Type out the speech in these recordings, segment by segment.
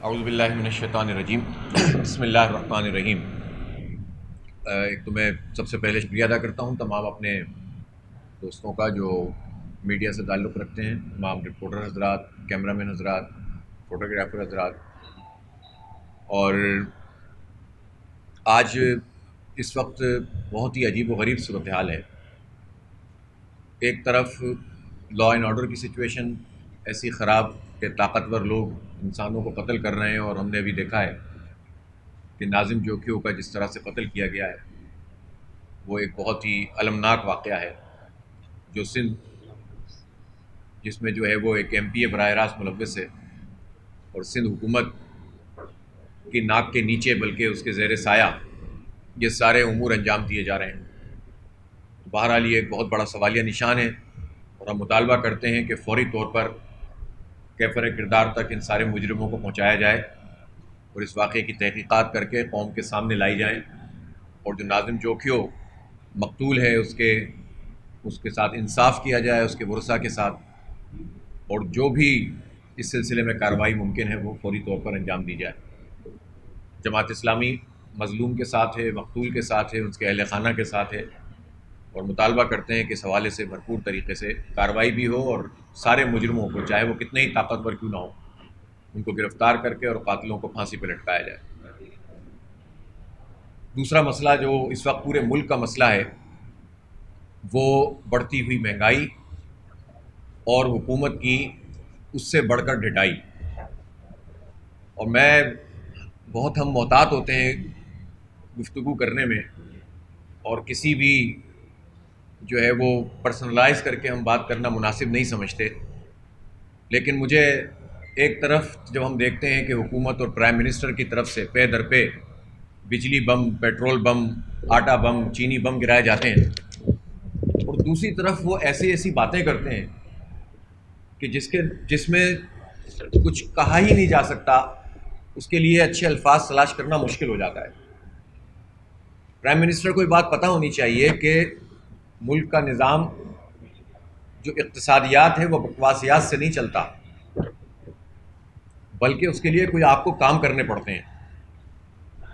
اعوذ باللہ من الشیطان الرجیم بسم اللہ الرحمن الرحیم۔ ایک تو میں سب سے پہلے شکریہ ادا کرتا ہوں تمام اپنے دوستوں کا جو میڈیا سے تعلق رکھتے ہیں، تمام رپورٹر حضرات، کیمرہ مین حضرات، فوٹوگرافر حضرات۔ اور آج اس وقت بہت ہی عجیب و غریب صورتحال ہے۔ ایک طرف لا اینڈ آرڈر کی سچویشن ایسی خراب کہ طاقتور لوگ انسانوں کو قتل کر رہے ہیں، اور ہم نے ابھی دیکھا ہے کہ ناظم جوکھیو کا جس طرح سے قتل کیا گیا ہے وہ ایک بہت ہی المناک واقعہ ہے، جو سندھ جس میں جو ہے وہ ایک ایم پی اے براہ راست ملوث ہے، اور سندھ حکومت کی ناک کے نیچے بلکہ اس کے زیر سایہ یہ سارے امور انجام دیے جا رہے ہیں۔ بہرحال یہ ایک بہت بڑا سوالیہ نشان ہے، اور ہم مطالبہ کرتے ہیں کہ فوری طور پر کیفر کردار تک ان سارے مجرموں کو پہنچایا جائے، اور اس واقعے کی تحقیقات کر کے قوم کے سامنے لائی جائیں، اور جو ناظم جوکھیو مقتول ہے اس کے ساتھ انصاف کیا جائے، اس کے ورثاء کے ساتھ، اور جو بھی اس سلسلے میں کارروائی ممکن ہے وہ فوری طور پر انجام دی جائے۔ جماعت اسلامی مظلوم کے ساتھ ہے، مقتول کے ساتھ ہے، اس کے اہل خانہ کے ساتھ ہے، اور مطالبہ کرتے ہیں کہ اس حوالے سے بھرپور طریقے سے کارروائی بھی ہو، اور سارے مجرموں کو چاہے وہ کتنے ہی طاقتور کیوں نہ ہو ان کو گرفتار کر کے اور قاتلوں کو پھانسی پہ لٹکایا جائے۔ دوسرا مسئلہ جو اس وقت پورے ملک کا مسئلہ ہے وہ بڑھتی ہوئی مہنگائی اور حکومت کی اس سے بڑھ کر ڈھٹائی۔ اور ہم محتاط ہوتے ہیں گفتگو کرنے میں، اور کسی بھی جو ہے وہ پرسنلائز کر کے ہم بات کرنا مناسب نہیں سمجھتے، لیکن مجھے ایک طرف جب ہم دیکھتے ہیں کہ حکومت اور پرائم منسٹر کی طرف سے پے در پہ بجلی بم، پیٹرول بم، آٹا بم، چینی بم گرائے جاتے ہیں، اور دوسری طرف وہ ایسی باتیں کرتے ہیں کہ جس میں کچھ کہا ہی نہیں جا سکتا، اس کے لیے اچھے الفاظ تلاش کرنا مشکل ہو جاتا ہے۔ پرائم منسٹر کو یہ بات پتہ ہونی چاہیے کہ ملک کا نظام جو اقتصادیات ہے وہ بکواسیات سے نہیں چلتا، بلکہ اس کے لیے کوئی آپ کو کام کرنے پڑتے ہیں۔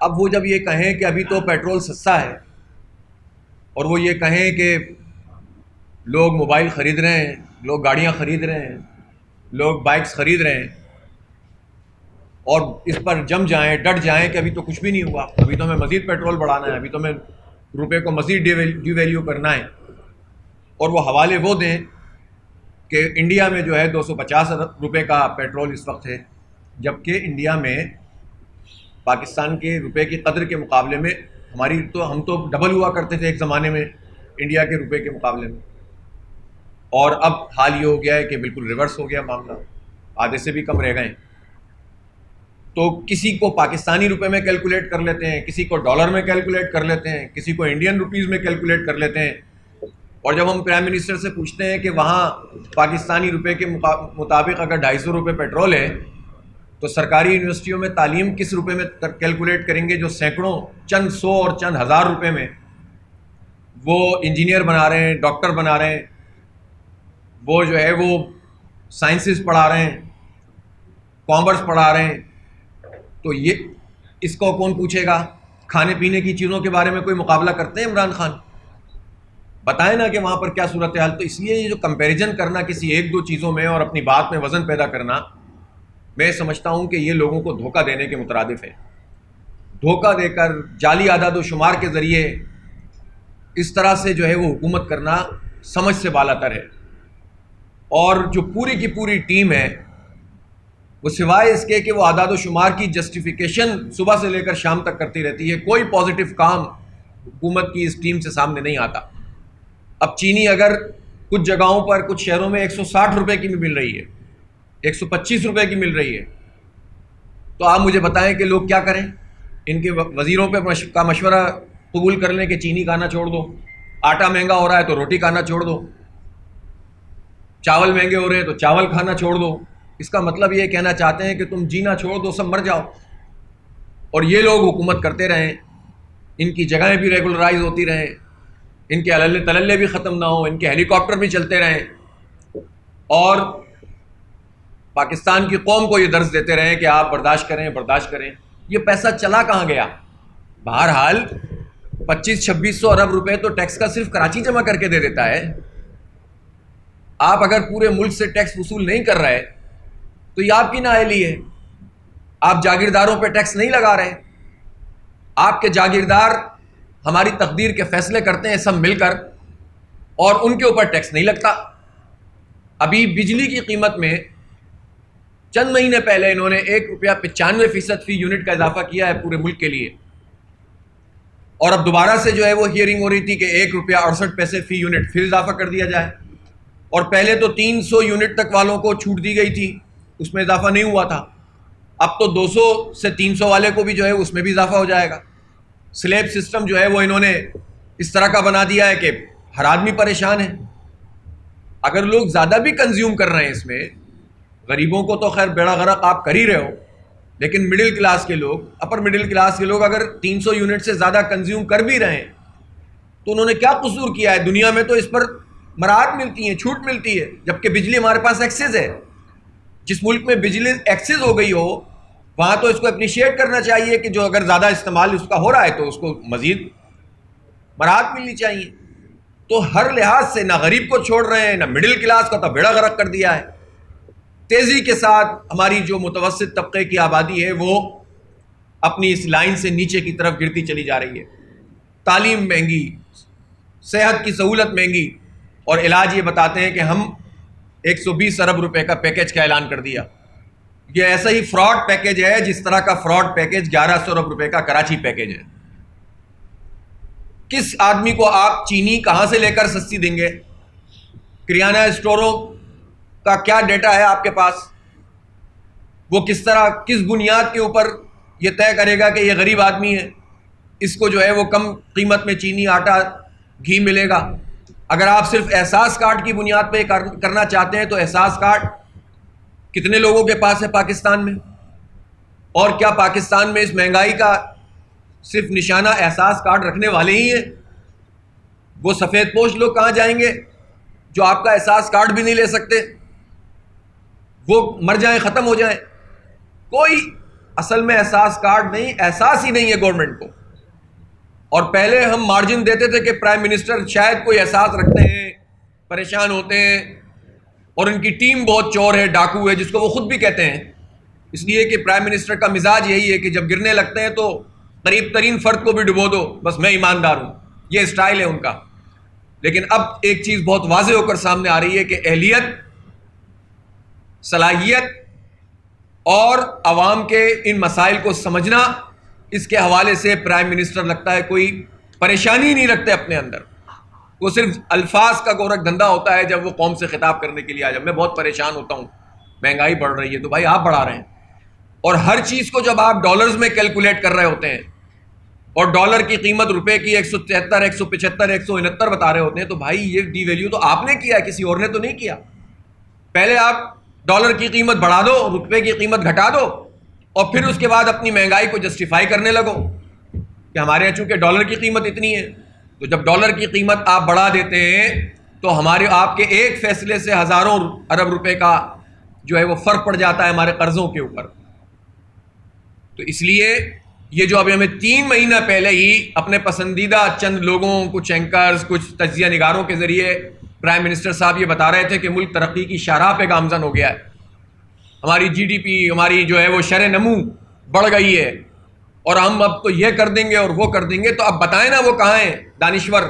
اب وہ جب یہ کہیں کہ ابھی تو پیٹرول سستا ہے، اور وہ یہ کہیں کہ لوگ موبائل خرید رہے ہیں، لوگ گاڑیاں خرید رہے ہیں، لوگ بائکس خرید رہے ہیں، اور اس پر جم جائیں، ڈٹ جائیں کہ ابھی تو کچھ بھی نہیں ہوا، ابھی تو ہمیں مزید پیٹرول بڑھانا ہے، ابھی تو ہمیں روپے کو مزید ڈی ویلیو کرنا ہے، اور وہ حوالے وہ دیں کہ انڈیا میں جو ہے 250 روپے کا پیٹرول اس وقت ہے، جبکہ انڈیا میں پاکستان کے روپے کی قدر کے مقابلے میں ہم تو ڈبل ہوا کرتے تھے ایک زمانے میں انڈیا کے روپے کے مقابلے میں، اور اب حال یہ ہو گیا ہے کہ بالکل ریورس ہو گیا معاملہ، آدھے سے بھی کم رہ گئے۔ تو کسی کو پاکستانی روپے میں کیلکولیٹ کر لیتے ہیں، کسی کو ڈالر میں کیلکولیٹ کر لیتے ہیں، کسی کو انڈین روپیز میں کیلکولیٹ کر لیتے ہیں، اور جب ہم پرائم منسٹر سے پوچھتے ہیں کہ وہاں پاکستانی روپے کے مطابق اگر 250 روپے پیٹرول ہے تو سرکاری یونیورسٹیوں میں تعلیم کس روپے میں کیلکولیٹ کریں گے جو سینکڑوں، چند سو اور چند ہزار روپے میں وہ انجینئر بنا رہے ہیں، ڈاکٹر بنا رہے ہیں، وہ جو ہے وہ سائنسز پڑھا رہے ہیں، کامرس پڑھا رہے ہیں، تو اس کو کون پوچھے گا؟ کھانے پینے کی چیزوں کے بارے میں کوئی مقابلہ کرتے ہیں عمران خان؟ بتائیں نا کہ وہاں پر کیا صورتحال۔ تو اس لیے یہ جو کمپیریزن کرنا کسی ایک دو چیزوں میں اور اپنی بات میں وزن پیدا کرنا، میں سمجھتا ہوں کہ یہ لوگوں کو دھوکہ دینے کے مترادف ہے۔ دھوکہ دے کر جعلی اعداد و شمار کے ذریعے اس طرح سے جو ہے وہ حکومت کرنا سمجھ سے بالاتر ہے، اور جو پوری کی پوری ٹیم ہے وہ سوائے اس کے کہ وہ اعداد و شمار کی جسٹیفیکیشن صبح سے لے کر شام تک کرتی رہتی ہے، کوئی پازیٹو کام حکومت کی اس ٹیم سے سامنے نہیں آتا۔ اب چینی اگر کچھ جگہوں پر، کچھ شہروں میں 160 روپے کی بھی مل رہی ہے، 125 روپے کی مل رہی ہے، تو آپ مجھے بتائیں کہ لوگ کیا کریں؟ ان کے وزیروں کا مشورہ قبول کر لیں کہ چینی کھانا چھوڑ دو، آٹا مہنگا ہو رہا ہے تو روٹی کھانا چھوڑ دو، چاول مہنگے ہو رہے ہیں تو چاول کھانا چھوڑ دو۔ اس کا مطلب یہ کہنا چاہتے ہیں کہ تم جینا چھوڑ دو، سب مر جاؤ، اور یہ لوگ حکومت کرتے رہیں، ان کی جگہیں بھی ریگولرائز ہوتی رہیں، ان کے عللے تللے بھی ختم نہ ہوں، ان کے ہیلی کاپٹر بھی چلتے رہیں، اور پاکستان کی قوم کو یہ درس دیتے رہے کہ آپ برداشت کریں برداشت کریں. یہ پیسہ چلا کہاں گیا؟ بہرحال 2500-2600 ارب روپے تو ٹیکس کا صرف کراچی جمع کر کے دے دیتا ہے. آپ اگر پورے ملک سے ٹیکس وصول نہیں کر رہے تو یہ آپ کی نااہلی ہے. آپ جاگیرداروں پہ ٹیکس نہیں لگا رہے. آپ کے جاگیردار ہماری تقدیر کے فیصلے کرتے ہیں سب مل کر, اور ان کے اوپر ٹیکس نہیں لگتا. ابھی بجلی کی قیمت میں چند مہینے پہلے انہوں نے ₹1.95 فی یونٹ کا اضافہ کیا ہے پورے ملک کے لیے, اور اب دوبارہ سے جو ہے وہ ہیئرنگ ہو رہی تھی کہ ₹1.68 فی یونٹ پھر اضافہ کر دیا جائے. اور پہلے تو 300 یونٹ تک والوں کو چھوٹ دی گئی تھی, اس میں اضافہ نہیں ہوا تھا. اب تو 200 سے 300 والے کو بھی جو ہے اس میں بھی اضافہ ہو جائے گا. سلیب سسٹم جو ہے وہ انہوں نے اس طرح کا بنا دیا ہے کہ ہر آدمی پریشان ہے. اگر لوگ زیادہ بھی کنزیوم کر رہے ہیں اس میں, غریبوں کو تو خیر بیڑا غرق آپ کر ہی رہے ہو, لیکن مڈل کلاس کے لوگ, اپر مڈل کلاس کے لوگ اگر 300 یونٹ سے زیادہ کنزیوم کر بھی رہے ہیں تو انہوں نے کیا قصور کیا ہے؟ دنیا میں تو اس پر مراحت ملتی ہیں, چھوٹ ملتی ہے, جبکہ بجلی ہمارے پاس ایکسیز ہے. جس ملک میں بجلی ایکسیز ہو گئی ہو وہاں تو اس کو اپریشیٹ کرنا چاہیے کہ جو اگر زیادہ استعمال اس کا ہو رہا ہے تو اس کو مزید مراحت ملنی چاہیے. تو ہر لحاظ سے نہ غریب کو چھوڑ رہے ہیں, نہ مڈل کلاس کا تو بیڑا غرق کر دیا ہے. تیزی کے ساتھ ہماری جو متوسط طبقے کی آبادی ہے وہ اپنی اس لائن سے نیچے کی طرف گرتی چلی جا رہی ہے. تعلیم مہنگی, صحت کی سہولت مہنگی, اور علاج یہ بتاتے ہیں کہ ہم 120 ارب روپے کا پیکیج کا اعلان کر دیا. یہ ایسا ہی فراڈ پیکیج ہے جس طرح کا فراڈ پیکیج 1100 ارب روپے کا کراچی پیکیج ہے. کس آدمی کو آپ چینی کہاں سے لے کر سستی دیں گے؟ کریانہ اسٹوروں کا کیا ڈیٹا ہے آپ کے پاس؟ وہ کس طرح, کس بنیاد کے اوپر یہ طے کرے گا کہ یہ غریب آدمی ہے, اس کو جو ہے وہ کم قیمت میں چینی, آٹا, گھی ملے گا؟ اگر آپ صرف احساس کارڈ کی بنیاد پہ کرنا چاہتے ہیں تو احساس کارڈ کتنے لوگوں کے پاس ہے پاکستان میں؟ اور کیا پاکستان میں اس مہنگائی کا صرف نشانہ احساس کارڈ رکھنے والے ہی ہیں؟ وہ سفید پوش لوگ کہاں جائیں گے جو آپ کا احساس کارڈ بھی نہیں لے سکتے؟ وہ مر جائیں, ختم ہو جائیں. کوئی اصل میں احساس کارڈ نہیں, احساس ہی نہیں ہے گورنمنٹ کو. اور پہلے ہم مارجن دیتے تھے کہ پرائم منسٹر شاید کوئی احساس رکھتے ہیں, پریشان ہوتے ہیں, اور ان کی ٹیم بہت چور ہے, ڈاکو ہے, جس کو وہ خود بھی کہتے ہیں. اس لیے کہ پرائم منسٹر کا مزاج یہی ہے کہ جب گرنے لگتے ہیں تو قریب ترین فرد کو بھی ڈبو دو, بس میں ایماندار ہوں. یہ اسٹائل ہے ان کا. لیکن اب ایک چیز بہت واضح ہو کر سامنے آ رہی ہے کہ اہلیت, صلاحیت اور عوام کے ان مسائل کو سمجھنا, اس کے حوالے سے پرائم منسٹر لگتا ہے کوئی پریشانی نہیں رکھتے اپنے اندر. وہ صرف الفاظ کا گورکھ دھندا ہوتا ہے جب وہ قوم سے خطاب کرنے کے لیے آ جائے. میں بہت پریشان ہوتا ہوں, مہنگائی بڑھ رہی ہے. تو بھائی آپ بڑھا رہے ہیں, اور ہر چیز کو جب آپ ڈالرز میں کیلکولیٹ کر رہے ہوتے ہیں اور ڈالر کی قیمت روپے کی 173, 175, 169 بتا رہے ہوتے ہیں, تو بھائی یہ ڈی ویلیو تو آپ نے کیا, کسی اور نے تو نہیں کیا. پہلے آپ ڈالر کی قیمت بڑھا دو, روپے کی قیمت گھٹا دو, اور پھر اس کے بعد اپنی مہنگائی کو جسٹیفائی کرنے لگو کہ ہمارے یہاں چونکہ ڈالر کی قیمت اتنی ہے. تو جب ڈالر کی قیمت آپ بڑھا دیتے ہیں تو آپ کے ایک فیصلے سے ہزاروں ارب روپے کا جو ہے وہ فرق پڑ جاتا ہے ہمارے قرضوں کے اوپر. تو اس لیے یہ جو ابھی ہمیں 3 مہینہ پہلے ہی اپنے پسندیدہ چند لوگوں, کچھ اینکرز, کچھ تجزیہ نگاروں کے ذریعے پرائم منسٹر صاحب یہ بتا رہے تھے کہ ملک ترقی کی شاہراہ پہ گامزن ہو گیا ہے, ہماری جی ڈی پی, ہماری جو ہے وہ شرح نمو بڑھ گئی ہے, اور ہم اب تو یہ کر دیں گے اور وہ کر دیں گے. تو اب بتائیں نا وہ کہاں ہیں دانشور,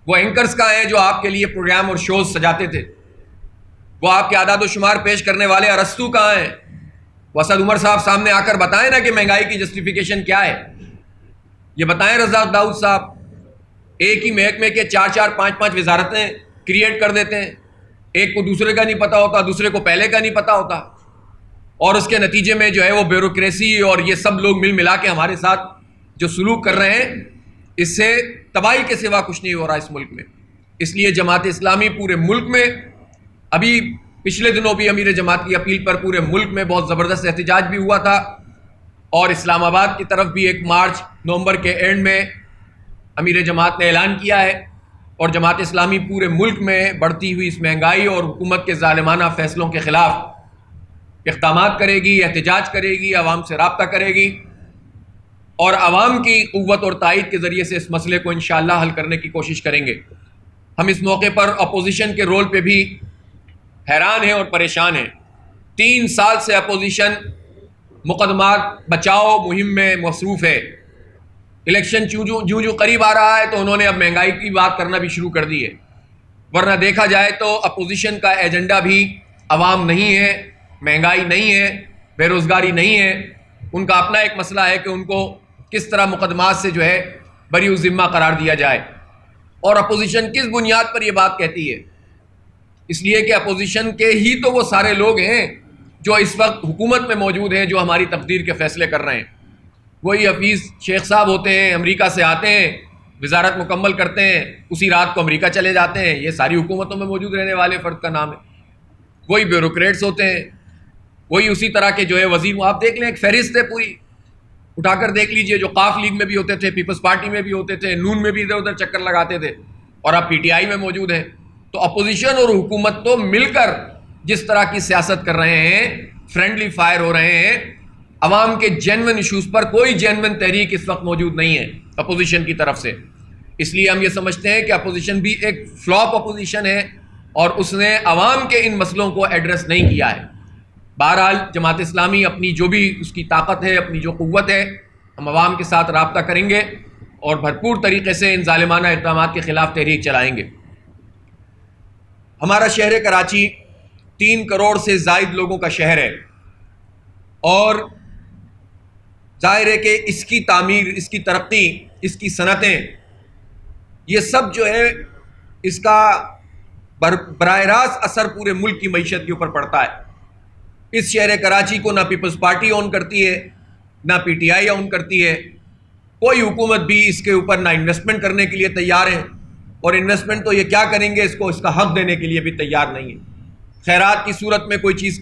وہ اینکرز کہاں ہیں جو آپ کے لیے پروگرام اور شوز سجاتے تھے؟ وہ آپ کے اعداد و شمار پیش کرنے والے ارسطو کہاں ہیں؟ وہ اسد عمر صاحب سامنے آ کر بتائیں نا کہ مہنگائی کی جسٹیفیکیشن کیا ہے. یہ بتائیں رزاق داؤد صاحب. ایک ہی محکمے کے 4 5 5 وزارتیں کریٹ کر دیتے ہیں, ایک کو دوسرے کا نہیں پتا ہوتا, دوسرے کو پہلے کا نہیں پتا ہوتا, اور اس کے نتیجے میں جو ہے وہ بیوروکریسی اور یہ سب لوگ مل ملا کے ہمارے ساتھ جو سلوک کر رہے ہیں, اس سے تباہی کے سوا کچھ نہیں ہو رہا اس ملک میں. اس لیے جماعت اسلامی پورے ملک میں, ابھی پچھلے دنوں بھی امیر جماعت کی اپیل پر پورے ملک میں بہت زبردست احتجاج بھی ہوا تھا, اور اسلام آباد کی طرف بھی 1 مارچ نومبر کے اینڈ میں امیر جماعت نے اعلان کیا ہے. اور جماعت اسلامی پورے ملک میں بڑھتی ہوئی اس مہنگائی اور حکومت کے ظالمانہ فیصلوں کے خلاف اقدامات کرے گی، احتجاج کرے گی، عوام سے رابطہ کرے گی اور عوام کی قوت اور تائید کے ذریعے سے اس مسئلے کو انشاءاللہ حل کرنے کی کوشش کریں گے۔ ہم اس موقع پر اپوزیشن کے رول پہ بھی حیران ہیں اور پریشان ہیں۔ 3 سال سے اپوزیشن مقدمات بچاؤ مہم میں مصروف ہے۔ الیکشن جو قریب آ رہا ہے تو انہوں نے اب مہنگائی کی بات کرنا بھی شروع کر دی ہے، ورنہ دیکھا جائے تو اپوزیشن کا ایجنڈا بھی عوام نہیں ہے، مہنگائی نہیں ہے، بے روزگاری نہیں ہے۔ ان کا اپنا ایک مسئلہ ہے کہ ان کو کس طرح مقدمات سے جو ہے بری الذمہ قرار دیا جائے۔ اور اپوزیشن کس بنیاد پر یہ بات کہتی ہے؟ اس لیے کہ اپوزیشن کے ہی تو وہ سارے لوگ ہیں جو اس وقت حکومت میں موجود ہیں، جو ہماری تقدیر کے فیصلے کر رہے ہیں۔ وہی حفیظ شیخ صاحب ہوتے ہیں، امریکہ سے آتے ہیں، وزارت مکمل کرتے ہیں، اسی رات کو امریکہ چلے جاتے ہیں۔ یہ ساری حکومتوں میں موجود رہنے والے فرد کا نام ہے۔ وہی بیوروکریٹس ہوتے ہیں، وہی اسی طرح کے جو ہے وزیر۔ آپ دیکھ لیں، ایک فہرست ہے پوری، اٹھا کر دیکھ لیجئے، جو قاف لیگ میں بھی ہوتے تھے، پیپلز پارٹی میں بھی ہوتے تھے، نون میں بھی ادھر ادھر چکر لگاتے تھے، اور اب پی ٹی آئی میں موجود ہیں۔ تو اپوزیشن اور حکومت تو مل کر جس طرح کی سیاست کر رہے ہیں، فرینڈلی فائر ہو رہے ہیں، عوام کے جینون ایشوز پر کوئی جینون تحریک اس وقت موجود نہیں ہے اپوزیشن کی طرف سے۔ اس لیے ہم یہ سمجھتے ہیں کہ اپوزیشن بھی ایک فلاپ اپوزیشن ہے اور اس نے عوام کے ان مسئلوں کو ایڈریس نہیں کیا ہے۔ بہرحال جماعت اسلامی اپنی جو بھی اس کی طاقت ہے، اپنی جو قوت ہے، ہم عوام کے ساتھ رابطہ کریں گے اور بھرپور طریقے سے ان ظالمانہ اقدامات کے خلاف تحریک چلائیں گے۔ ہمارا شہر کراچی 3 کروڑ سے زائد لوگوں کا شہر ہے، اور ظاہر ہے کہ اس کی تعمیر، اس کی ترقی، اس کی صنعتیں، یہ سب جو ہے اس کا براہ راست اثر پورے ملک کی معیشت کے اوپر پڑتا ہے۔ اس شہر کراچی کو نہ پیپلز پارٹی اون کرتی ہے، نہ پی ٹی آئی اون کرتی ہے، کوئی حکومت بھی اس کے اوپر نہ انویسٹمنٹ کرنے کے لیے تیار ہے، اور انویسٹمنٹ تو یہ کیا کریں گے، اس کو اس کا حق دینے کے لیے بھی تیار نہیں ہے۔ خیرات کی صورت میں کوئی چیز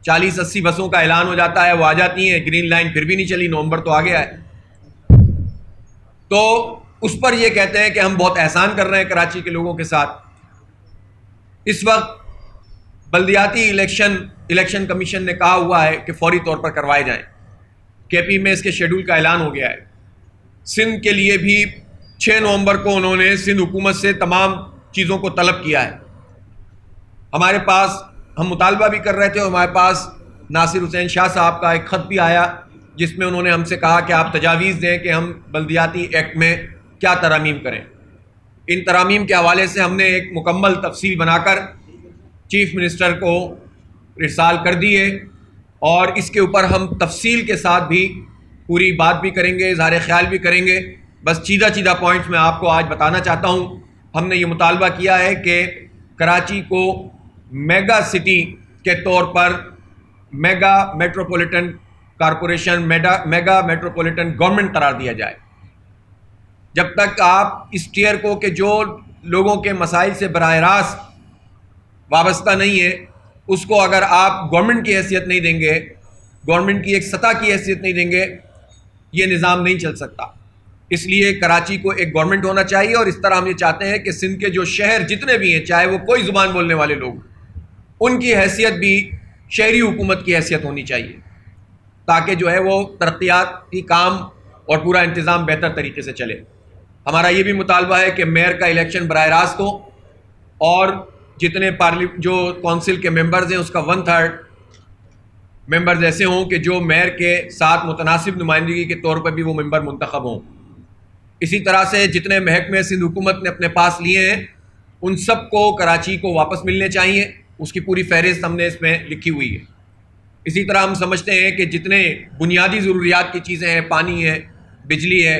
40-80 بسوں کا اعلان ہو جاتا ہے، وہ آ جاتی ہیں، گرین لائن پھر بھی نہیں چلی، نومبر تو آ گیا ہے، تو اس پر یہ کہتے ہیں کہ ہم بہت احسان کر رہے ہیں کراچی کے لوگوں کے ساتھ۔ اس وقت بلدیاتی الیکشن کمیشن نے کہا ہوا ہے کہ فوری طور پر کروائے جائیں۔ کے پی میں اس کے شیڈول کا اعلان ہو گیا ہے۔ سندھ کے لیے بھی 6 نومبر کو انہوں نے سندھ حکومت سے تمام چیزوں کو طلب کیا ہے۔ ہمارے پاس ہم مطالبہ بھی کر رہے تھے، اور ہمارے پاس ناصر حسین شاہ صاحب کا ایک خط بھی آیا جس میں انہوں نے ہم سے کہا کہ آپ تجاویز دیں کہ ہم بلدیاتی ایکٹ میں کیا ترامیم کریں۔ ان ترامیم کے حوالے سے ہم نے ایک مکمل تفصیل بنا کر چیف منسٹر کو ارسال کر دی ہے، اور اس کے اوپر ہم تفصیل کے ساتھ بھی پوری بات بھی کریں گے، اظہار خیال بھی کریں گے۔ بس چیدہ پوائنٹس میں آپ کو آج بتانا چاہتا ہوں۔ ہم نے یہ مطالبہ کیا ہے کہ کراچی کو میگا سٹی کے طور پر mega metropolitan corporation, mega metropolitan government قرار دیا جائے۔ جب تک آپ اس ٹیئر کو کہ جو لوگوں کے مسائل سے براہ راست وابستہ نہیں ہے، اس کو اگر آپ گورنمنٹ کی حیثیت نہیں دیں گے، گورنمنٹ کی ایک سطح کی حیثیت نہیں دیں گے، یہ نظام نہیں چل سکتا۔ اس لیے کراچی کو ایک گورنمنٹ ہونا چاہیے، اور اس طرح ہم یہ چاہتے ہیں کہ سندھ کے جو شہر جتنے بھی ہیں، چاہے وہ کوئی زبان بولنے والے لوگ، ان کی حیثیت بھی شہری حکومت کی حیثیت ہونی چاہیے، تاکہ جو ہے وہ ترقیاتی کام اور پورا انتظام بہتر طریقے سے چلے۔ ہمارا یہ بھی مطالبہ ہے کہ میئر کا الیکشن براہ راست ہو، اور جتنے جو کونسل کے ممبرز ہیں اس کا 1/3 ممبرز ایسے ہوں کہ جو میئر کے ساتھ متناسب نمائندگی کے طور پر بھی وہ ممبر منتخب ہوں۔ اسی طرح سے جتنے محکمے سندھ حکومت نے اپنے پاس لیے ہیں، ان سب کو کراچی کو واپس ملنے چاہیے۔ اس کی پوری فہرست ہم نے اس میں لکھی ہوئی ہے۔ اسی طرح ہم سمجھتے ہیں کہ جتنے بنیادی ضروریات کی چیزیں ہیں، پانی ہے، بجلی ہے،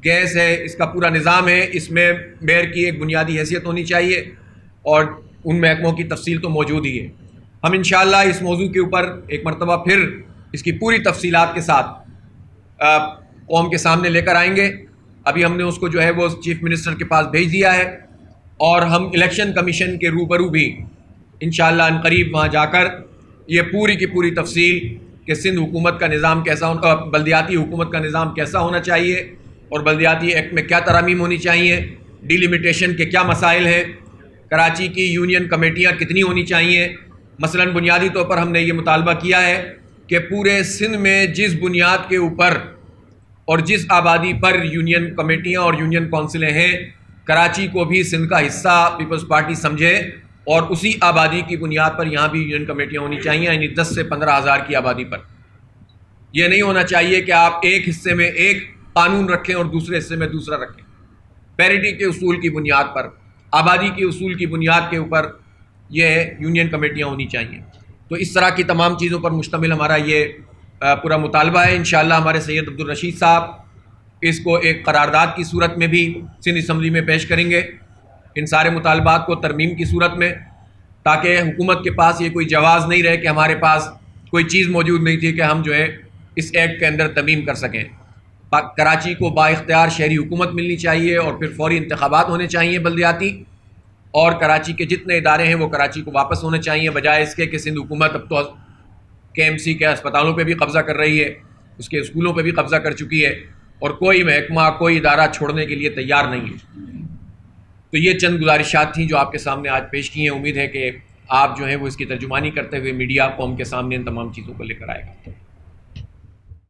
گیس ہے، اس کا پورا نظام ہے، اس میں میئر کی ایک بنیادی حیثیت ہونی چاہیے، اور ان محکموں کی تفصیل تو موجود ہی ہے۔ ہم انشاءاللہ اس موضوع کے اوپر ایک مرتبہ پھر اس کی پوری تفصیلات کے ساتھ قوم کے سامنے لے کر آئیں گے۔ ابھی ہم نے اس کو جو ہے وہ چیف منسٹر کے پاس بھیج دیا ہے، اور ہم الیکشن کمیشن کے روبرو بھی انشاءاللہ عنقریب وہاں جا کر یہ پوری کی پوری تفصیل کہ سندھ حکومت کا نظام کیسا، بلدیاتی حکومت کا نظام کیسا ہونا چاہیے، اور بلدیاتی ایکٹ میں کیا ترامیم ہونی چاہیے، ڈیلیمیٹیشن کے کیا مسائل ہیں، کراچی کی یونین کمیٹیاں کتنی ہونی چاہیے، مثلاً بنیادی طور پر ہم نے یہ مطالبہ کیا ہے کہ پورے سندھ میں جس بنیاد کے اوپر اور جس آبادی پر یونین کمیٹیاں اور یونین کونسلیں ہیں، کراچی کو بھی سندھ کا حصہ پیپلز پارٹی سمجھے اور اسی آبادی کی بنیاد پر یہاں بھی یونین کمیٹیاں ہونی چاہیے، یعنی 10 سے 15 ہزار کی آبادی پر۔ یہ نہیں ہونا چاہیے کہ آپ ایک حصے میں ایک قانون رکھیں اور دوسرے حصے میں دوسرا رکھیں۔ پیریٹی کے اصول کی بنیاد پر، آبادی کے اصول کی بنیاد کے اوپر یہ یونین کمیٹیاں ہونی چاہیے۔ تو اس طرح کی تمام چیزوں پر مشتمل ہمارا یہ پورا مطالبہ ہے۔ انشاءاللہ ہمارے سید عبدالرشید صاحب اس کو ایک قرارداد کی صورت میں بھی سندھ اسمبلی میں پیش کریں گے، ان سارے مطالبات کو ترمیم کی صورت میں، تاکہ حکومت کے پاس یہ کوئی جواز نہیں رہے کہ ہمارے پاس کوئی چیز موجود نہیں تھی کہ ہم جو ہے اس ایکٹ کے اندر ترمیم کر سکیں۔ کراچی کو با اختیار شہری حکومت ملنی چاہیے اور پھر فوری انتخابات ہونے چاہیے بلدیاتی، اور کراچی کے جتنے ادارے ہیں وہ کراچی کو واپس ہونے چاہیے، بجائے اس کے کہ سندھ حکومت اب تو KMC کے اسپتالوں پہ بھی قبضہ کر رہی ہے، اس کے اسکولوں پہ بھی قبضہ کر چکی ہے، اور کوئی محکمہ کوئی ادارہ چھوڑنے کے لیے تیار نہیں ہے۔ تو یہ چند گزارشات تھیں جو آپ کے سامنے آج پیش کی ہیں۔ امید ہے کہ آپ جو ہیں وہ اس کی ترجمانی کرتے ہوئے میڈیا قوم کے سامنے ان تمام چیزوں کو لے کر آئے گا۔